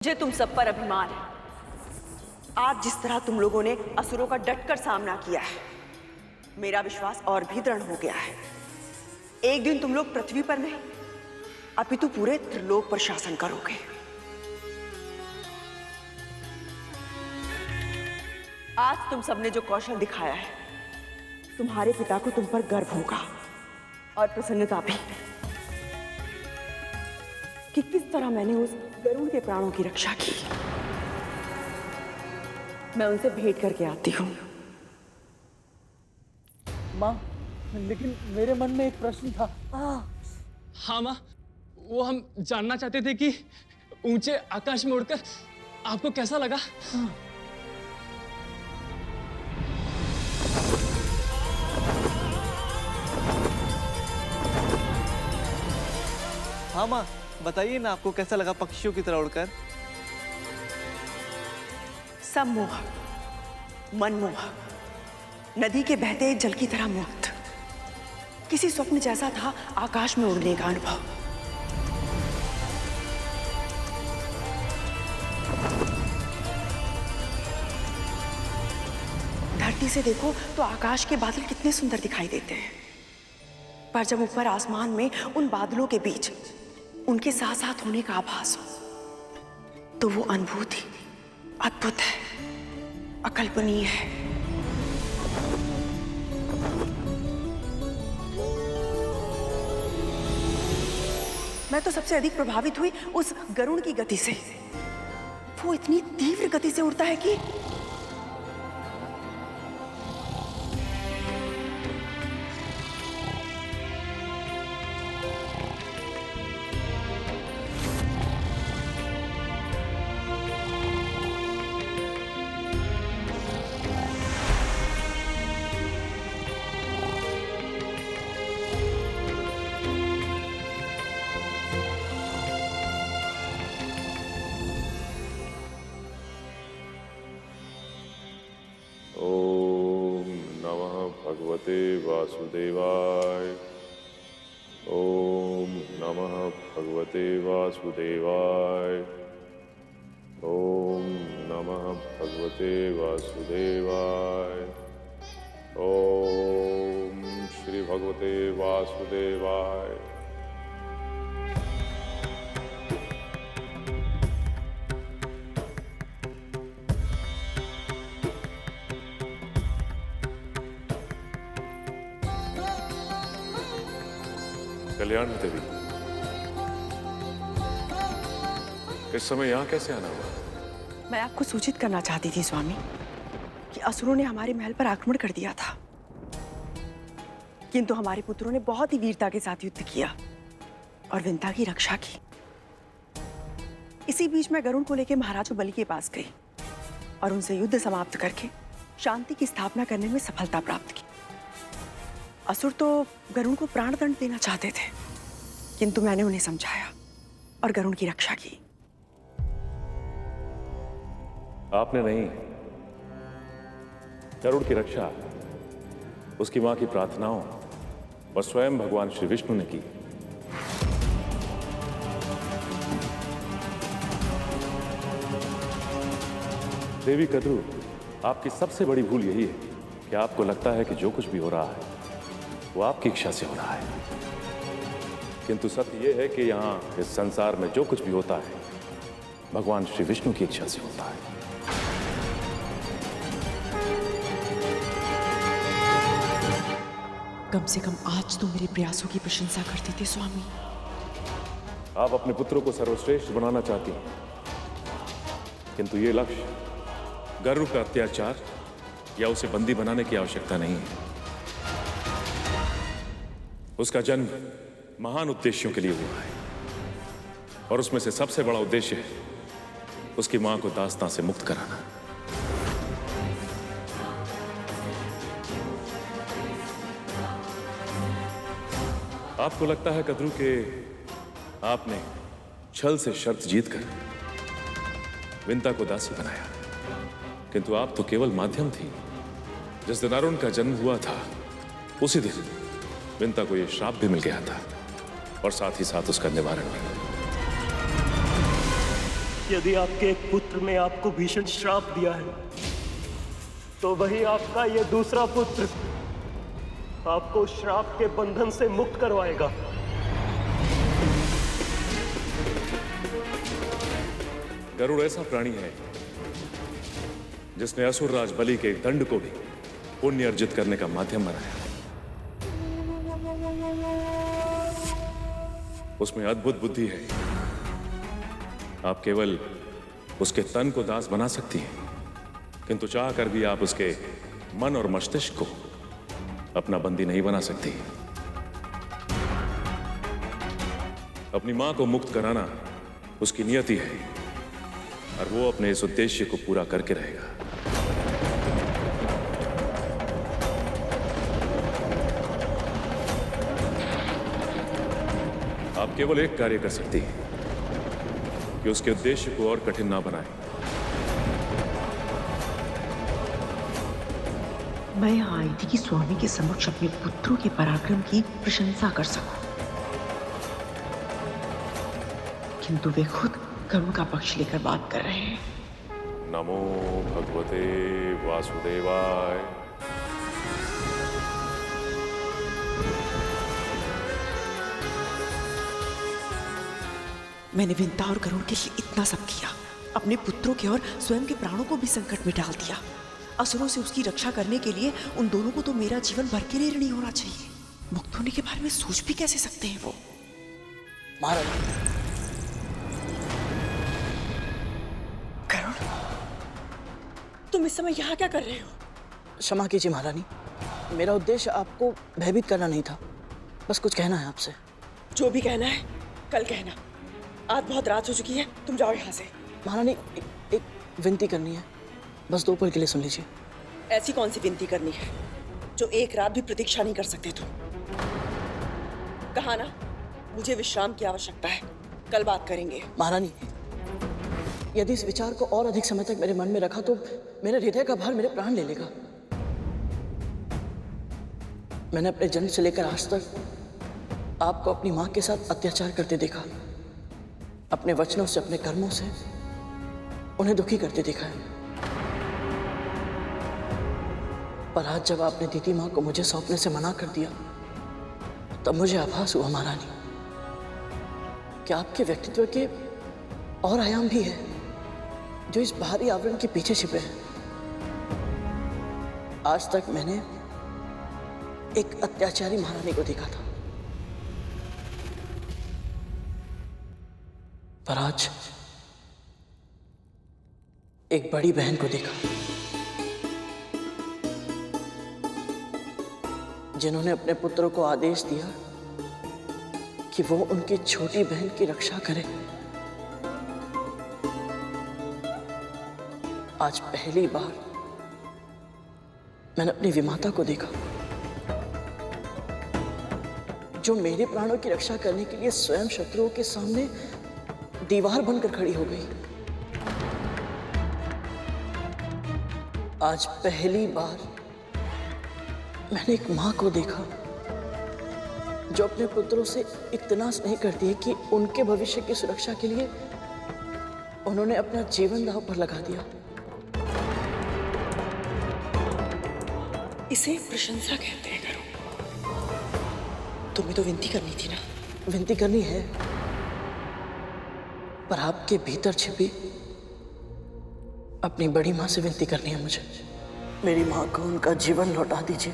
मुझे तुम सब पर अभिमान है। आज जिस तरह तुम लोगों ने असुरों का डटकर सामना किया है, मेरा विश्वास और भी दृढ़ हो गया है। एक दिन तुम लोग पृथ्वी पर नहीं, अपितु पूरे त्रिलोक पर शासन करोगे। आज तुम सबने जो कौशल दिखाया है, तुम्हारे पिता को तुम पर गर्व होगा और प्रसन्नता भी कि किस तरह मैंने उस गरुड़ के प्राणों की रक्षा की। मैं उनसे भेंट करके आती हूँ। माँ, लेकिन मेरे मन में एक प्रश्न था। हाँ माँ, वो हम जानना चाहते थे कि ऊंचे आकाश में उड़कर आपको कैसा लगा? हाँ माँ, बताइए ना, आपको कैसा लगा पक्षियों की तरह उड़कर? सम्मोहक, मनमोहक, नदी के बहते जल की तरह मुक्त, किसी स्वप्न जैसा था आकाश में उड़ने का अनुभव। धरती से देखो तो आकाश के बादल कितने सुंदर दिखाई देते हैं, पर जब ऊपर आसमान में उन बादलों के बीच उनके साथ साथ होने का आभास हो तो वो अनुभूति अद्भुत है, अकल्पनीय है। मैं तो सबसे अधिक प्रभावित हुई उस गरुड़ की गति से। वो इतनी तीव्र गति से उड़ता है कि भगवते वासुदेवाय। ओम नमः भगवते वासुदेवाय। ओम नमः भगवते वासुदेवाय। ओम श्री भगवते वासुदेवाय। कल्याण देवी, इस समय यहाँ कैसे आना हुआ? मैं आपको सूचित करना चाहती थी स्वामी कि असुरों ने हमारे महल पर आक्रमण कर दिया था, किंतु हमारे पुत्रों ने बहुत ही वीरता के साथ युद्ध किया और विंता की रक्षा की। इसी बीच मैं गरुड़ को लेकर महाराज बलि के पास गई और उनसे युद्ध समाप्त करके शांति की स्थापना करने में सफलता प्राप्त की। असुर तो गरुड़ को प्राणदंड देना चाहते थे, किंतु मैंने उन्हें समझाया और गरुड़ की रक्षा की। आपने नहीं, गरुड़ की रक्षा उसकी मां की प्रार्थनाओं और स्वयं भगवान श्री विष्णु ने की। देवी कद्रू, आपकी सबसे बड़ी भूल यही है कि आपको लगता है कि जो कुछ भी हो रहा है वो आपकी इच्छा से हो रहा है, किंतु सत्य यह है कि यहां इस संसार में जो कुछ भी होता है भगवान श्री विष्णु की इच्छा से होता है। कम से कम आज तो मेरे प्रयासों की प्रशंसा करते थे स्वामी। आप अपने पुत्रों को सर्वश्रेष्ठ बनाना चाहती हैं, किंतु ये लक्ष्य गरुड़ का अत्याचार या उसे बंदी बनाने की आवश्यकता नहीं है। उसका जन्म महान उद्देश्यों के लिए हुआ है और उसमें से सबसे बड़ा उद्देश्य है उसकी मां को दास्तां से मुक्त कराना। आपको लगता है कद्रू के आपने छल से शर्त जीतकर विंता को दासी बनाया, किंतु आप तो केवल माध्यम थी। जिस दिन अरुण का जन्म हुआ था उसी दिन विंता को यह श्राप भी मिल गया था और साथ ही साथ उसका निवारण भी। यदि आपके एक पुत्र ने आपको भीषण श्राप दिया है, तो वही आपका ये दूसरा पुत्र आपको श्राप के बंधन से मुक्त करवाएगा। गरुड़ ऐसा प्राणी है जिसने असुर राज बलि के दंड को भी पुण्य अर्जित करने का माध्यम बनाया। उसमें अद्भुत बुद्धि है। आप केवल उसके तन को दास बना सकती हैं, किंतु चाह कर भी आप उसके मन और मस्तिष्क को अपना बंदी नहीं बना सकती। अपनी मां को मुक्त कराना उसकी नियति है और वो अपने इस उद्देश्य को पूरा करके रहेगा। आप केवल एक कार्य कर सकती हैं कि उसके उद्देश्य को और कठिन ना बनाएं। मैं यहाँ आई थी कि स्वामी के समक्ष अपने पुत्रों के पराक्रम की प्रशंसा कर सकूं, किंतु वे खुद गरुड़ का पक्ष लेकर बात कर रहे हैं। नमो भगवते वासुदेवाय। मैंने विंता और गरुड़ के लिए इतना सब किया, अपने पुत्रों के और स्वयं के प्राणों को भी संकट में डाल दिया। असुरों से उसकी रक्षा करने के लिए उन दोनों को तो मेरा जीवन भर के लिए ऋणी होना चाहिए। मुक्त होने के बारे में सोच भी कैसे सकते हैं वो? महाराज, गरुड़, तुम इस समय यहाँ क्या कर रहे हो? क्षमा कीजिए महारानी, मेरा उद्देश्य आपको भयभीत करना नहीं था, बस कुछ कहना है आपसे। जो भी कहना है कल कहना, आज बहुत रात हो चुकी है, तुम जाओ यहाँ से। महारानी, एक विनती करनी है, बस 2 पल के लिए सुन लीजिए। ऐसी कौन सी विनती करनी है जो एक रात भी प्रतीक्षा नहीं कर सकते तुम? कहा ना, मुझे विश्राम की आवश्यकता है, कल बात करेंगे। महारानी, यदि इस विचार को और अधिक समय तक मेरे मन में रखा तो मेरे हृदय का भार मेरे प्राण ले लेगा। मैंने अपने जन्म से लेकर आज तक आपको अपनी मां के साथ अत्याचार करते देखा, अपने वचनों से, अपने कर्मों से उन्हें दुखी करते देखा है। पर आज जब आपने दीदी मां को मुझे सौंपने से मना कर दिया, तब मुझे आभास हुआ महारानी कि आपके व्यक्तित्व के और आयाम भी है जो इस बाहरी आवरण के पीछे छिपे हैं। आज तक मैंने एक अत्याचारी महारानी को देखा था, पर आज एक बड़ी बहन को देखा जिन्होंने अपने पुत्रों को आदेश दिया कि वो उनकी छोटी बहन की रक्षा करे। आज पहली बार मैंने अपनी विमाता को देखा जो मेरे प्राणों की रक्षा करने के लिए स्वयं शत्रुओं के सामने दीवार बनकर खड़ी हो गई। आज पहली बार मैंने एक मां को देखा जो अपने पुत्रों से इतना स्नेह करती है कि उनके भविष्य की सुरक्षा के लिए उन्होंने अपना जीवन दांव पर लगा दिया। इसे प्रशंसा कहते हैं गरुड़। तुम्हें तो विनती करनी थी ना। विनती करनी है, पर आपके भीतर छिपी अपनी बड़ी मां से विनती करनी है मुझे। मेरी मां को उनका जीवन लौटा दीजिए,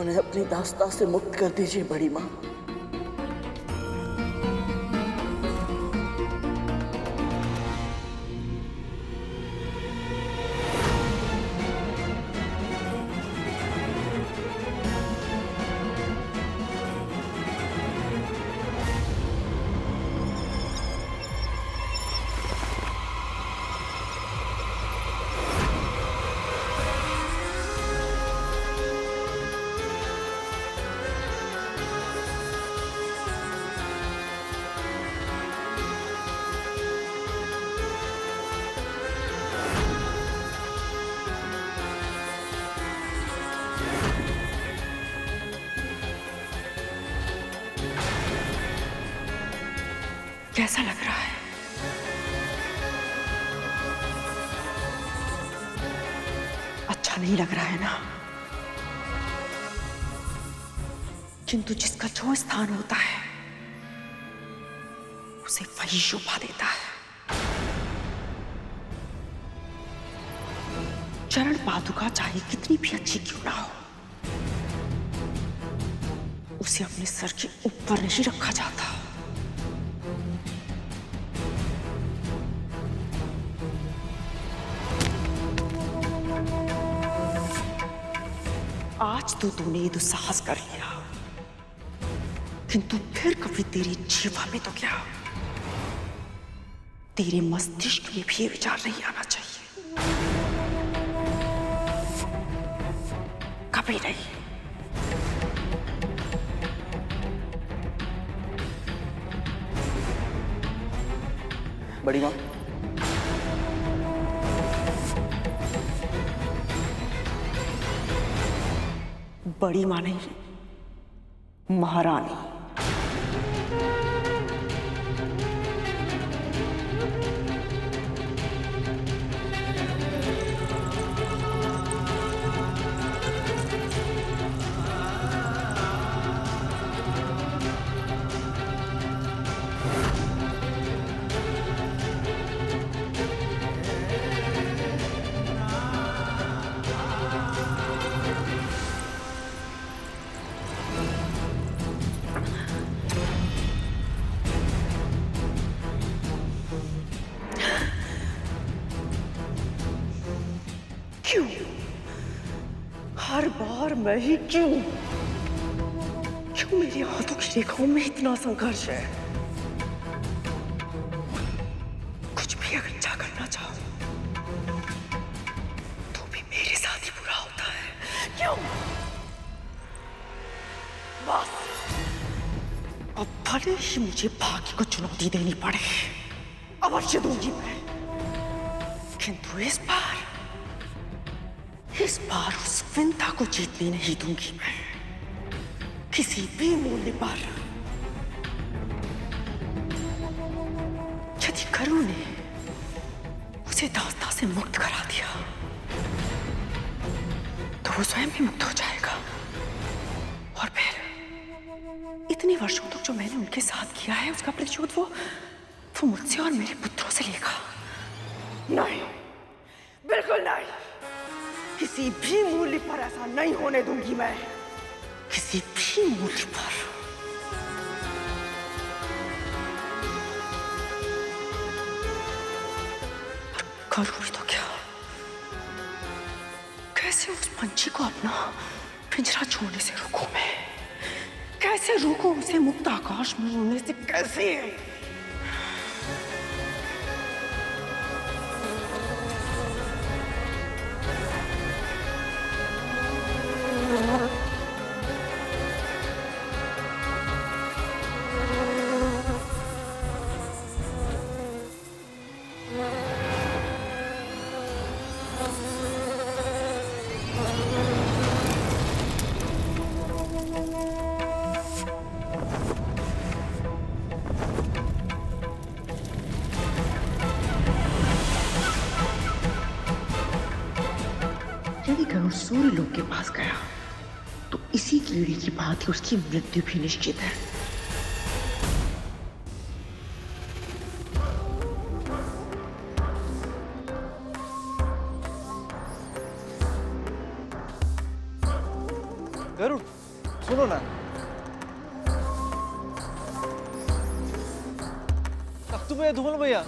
उन्हें अपनी दास्ता से मुक्त कर दीजिए बड़ी मां। कैसा लग रहा है? अच्छा नहीं लग रहा है ना? किंतु जिसका जो स्थान होता है उसे वही शोभा देता है। चरण पादुका चाहे कितनी भी अच्छी क्यों ना हो, उसे अपने सर के ऊपर नहीं रखा जाता। आज तो तूने ये दुस्साहस कर लिया, किंतु फिर कभी तेरी जीवा में तो क्या, तेरे मस्तिष्क में भी ये विचार नहीं आना चाहिए, कभी नहीं। बड़ी माँ, बड़ी मां नहीं, महारानी। क्यों हर बार मैं ही क्यों मेरी हाथों की रेखाओं में इतना संघर्ष है? कुछ भी अगर अच्छा करना चाहो तो भी मेरे साथ ही बुरा होता है। क्यों? बस अब भले ही मुझे भाग्य को चुनौती देनी पड़े, अवश्य दूंगी मैं, किंतु इस बार उस विंता को जीतने नहीं दूंगी मैं, किसी भी मूल्य पर। यदि करुण ने उसे दास्ता से मुक्त करा दिया तो वो स्वयं भी मुक्त हो जाएगा, और फिर इतने वर्षों तक जो मैंने उनके साथ किया है उसका प्रतिशोध वो मुझसे और मेरे पुत्रों से लेगा। नहीं, बिल्कुल नहीं, किसी भी मूल्य पर ऐसा नहीं होने दूंगी मैं, किसी भी मूल्य पर। करूंगी तो क्या? कैसे उस पंछी को अपना पिंजरा छोड़ने से रोकूं मैं? कैसे रोकूं उसे मुक्त आकाश में उड़ने से? कैसे? यदि गरुड़ सूर्य लोक के पास गया तो इसी कीड़े की भांति उसकी मृत्यु भी निश्चित है। गरुड़ सुनो ना, अब तुम्हें धूमल भैया।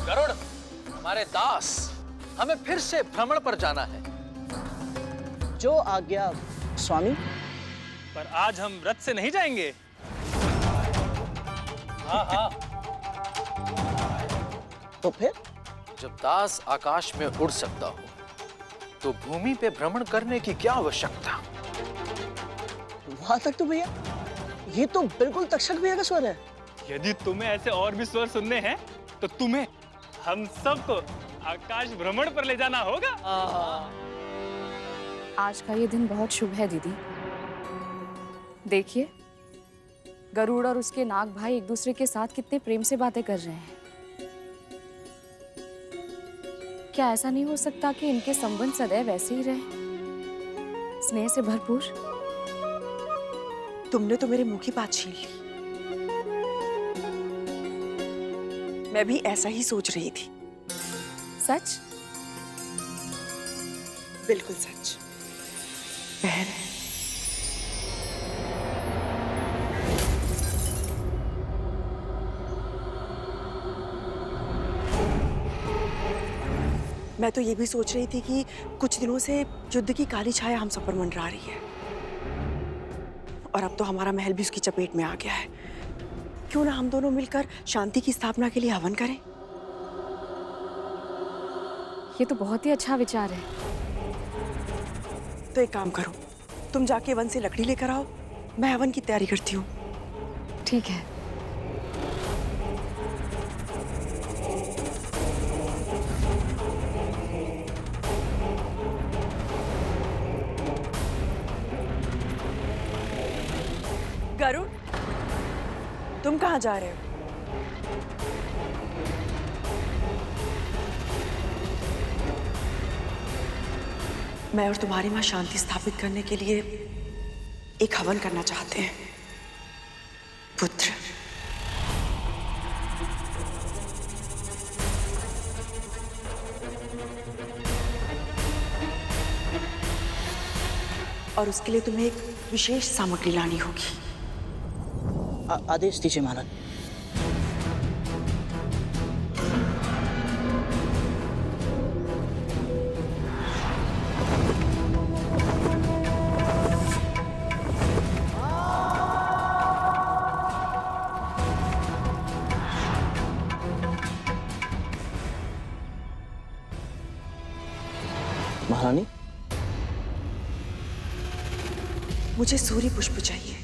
गरुड़, हमारे दास, हमें फिर से भ्रमण पर जाना है। जो आज्ञा स्वामी। पर आज हम रथ से नहीं जाएंगे। हाँ हाँ, तो फिर जब दास आकाश में उड़ सकता हो तो भूमि पे भ्रमण करने की क्या आवश्यकता? वहां तक तो भैया, ये तो बिल्कुल तक्षक भैया का स्वर है। यदि तुम्हें ऐसे और भी स्वर सुनने हैं तो तुम्हें हम सबको आकाश भ्रमण पर ले जाना होगा। आज का ये दिन बहुत शुभ है दीदी। देखिए, गरुड़ और उसके नाग भाई एक दूसरे के साथ कितने प्रेम से बातें कर रहे हैं। क्या ऐसा नहीं हो सकता कि इनके संबंध सदैव ऐसे ही रहे, स्नेह से भरपूर? तुमने तो मेरे मुंह की बात छीन ली। मैं भी ऐसा ही सोच रही थी। सच? बिल्कुल सच। बहन, मैं तो ये भी सोच रही थी कि कुछ दिनों से युद्ध की काली छाया हम सब पर मंडरा रही है और अब तो हमारा महल भी उसकी चपेट में आ गया है। क्यों ना हम दोनों मिलकर शांति की स्थापना के लिए हवन करें? ये तो बहुत ही अच्छा विचार है। तो एक काम करो, तुम जाके वन से लकड़ी लेकर आओ, मैं हवन की तैयारी करती हूँ। ठीक है। गरुड़, तुम कहाँ जा रहे हो? मैं और तुम्हारी माँ शांति स्थापित करने के लिए एक हवन करना चाहते हैं। पुत्र, और उसके लिए तुम्हें एक विशेष सामग्री लानी होगी। आदेश दीजिए महाराज। महारानी, मुझे सूर्य पुष्प चाहिए।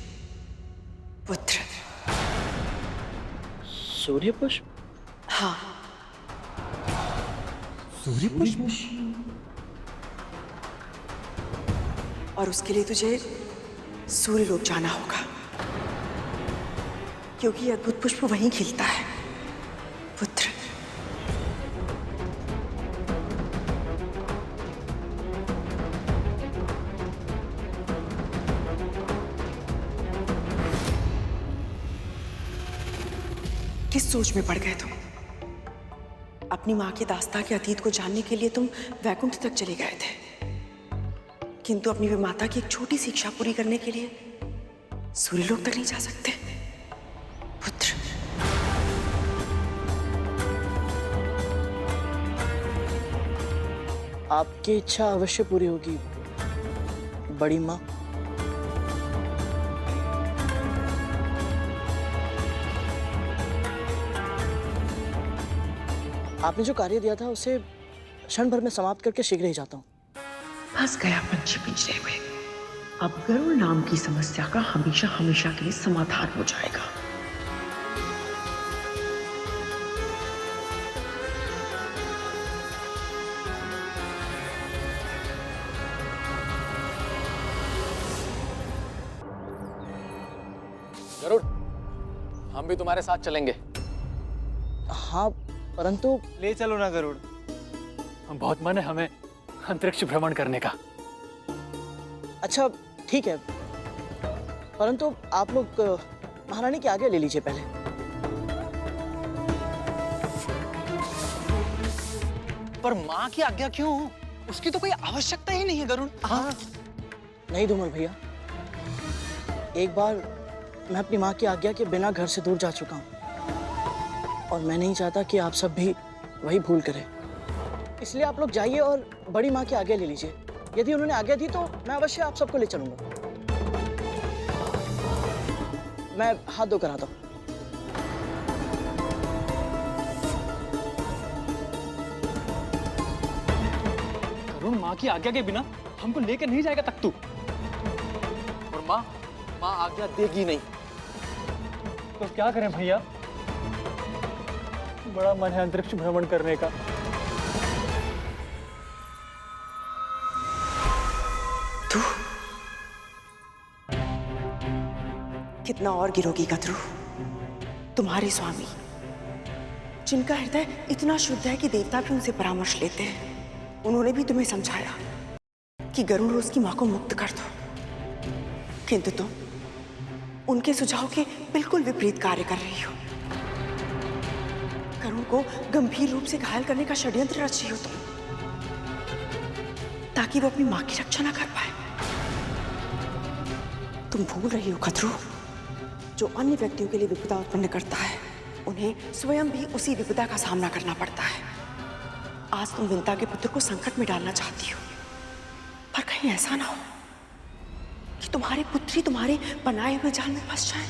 पुत्र। सूर्य पुष्प? हाँ। सूर्य पुष्प? और उसके लिए तुझे सूर्यलोक जाना होगा, क्योंकि अद्भुत पुष्प वहीं खिलता है। पुत्र। किस सोच में पड़ गए तुम? अपनी मां की दास्तां के अतीत को जानने के लिए तुम वैकुंठ तक चले गए थे, किंतु अपनी माता की एक छोटी सी इच्छा पूरी करने के लिए सूर्यलोक तक नहीं जा सकते। पुत्र। आपकी इच्छा अवश्य पूरी होगी बड़ी माँ। आपने जो कार्य दिया था उसे क्षण भर में समाप्त करके शीघ्र ही जाता हूँ। फंस गया पंछी पिंजरे में। अब गरुड़ नाम की समस्या का हमेशा हमेशा के लिए समाधान हो जाएगा। गरुड़, हम भी तुम्हारे साथ चलेंगे। हाँ, परंतु ले चलो ना गरुड़। बहुत मन है हमें अंतरिक्ष भ्रमण करने का। अच्छा ठीक है, परंतु आप लोग महारानी के आगे ले लीजिए पहले। पर माँ की आज्ञा क्यों? उसकी तो कोई आवश्यकता ही नहीं है गरुड़। हाँ। नहीं धूमल भैया, एक बार मैं अपनी माँ की आज्ञा के बिना घर से दूर जा चुका हूँ और मैं नहीं चाहता कि आप सब भी वही भूल करें। इसलिए आप लोग जाइए और बड़ी माँ की आज्ञा ले लीजिए। यदि उन्होंने आज्ञा दी तो मैं अवश्य आप सबको ले चलूंगा। मैं हाथ धो कर आता हूँ। करुण, माँ की आज्ञा के बिना हमको लेकर नहीं जाएगा तक तू। और माँ आज्ञा देगी नहीं। तो क्या करें भैया? बड़ा मन है अंतरिक्ष भ्रमण करने का। कितना और गिरोगी कद्रू? तुम्हारे स्वामी, जिनका हृदय इतना शुद्ध है कि देवता भी उनसे परामर्श लेते हैं, उन्होंने भी तुम्हें समझाया कि गरुड़ रोज की मां को मुक्त कर दो, किंतु तुम उनके सुझाव के बिल्कुल विपरीत कार्य कर रही हो। गरुड़ को गंभीर रूप से घायल करने का षड्यंत्र रच रही हो तुम, ताकि वो अपनी मां की रक्षा ना कर पाए। तुम भूल रही हो कद्रू, जो अन्य व्यक्तियों के लिए विपदा उत्पन्न करता है, उन्हें स्वयं भी उसी विपदा का सामना करना पड़ता है। आज तुम विंता के पुत्र को संकट में डालना चाहती हो, पर कहीं ऐसा ना हो कि तुम्हारे पुत्री तुम्हारे बनाए हुए जाल में फंस जाए।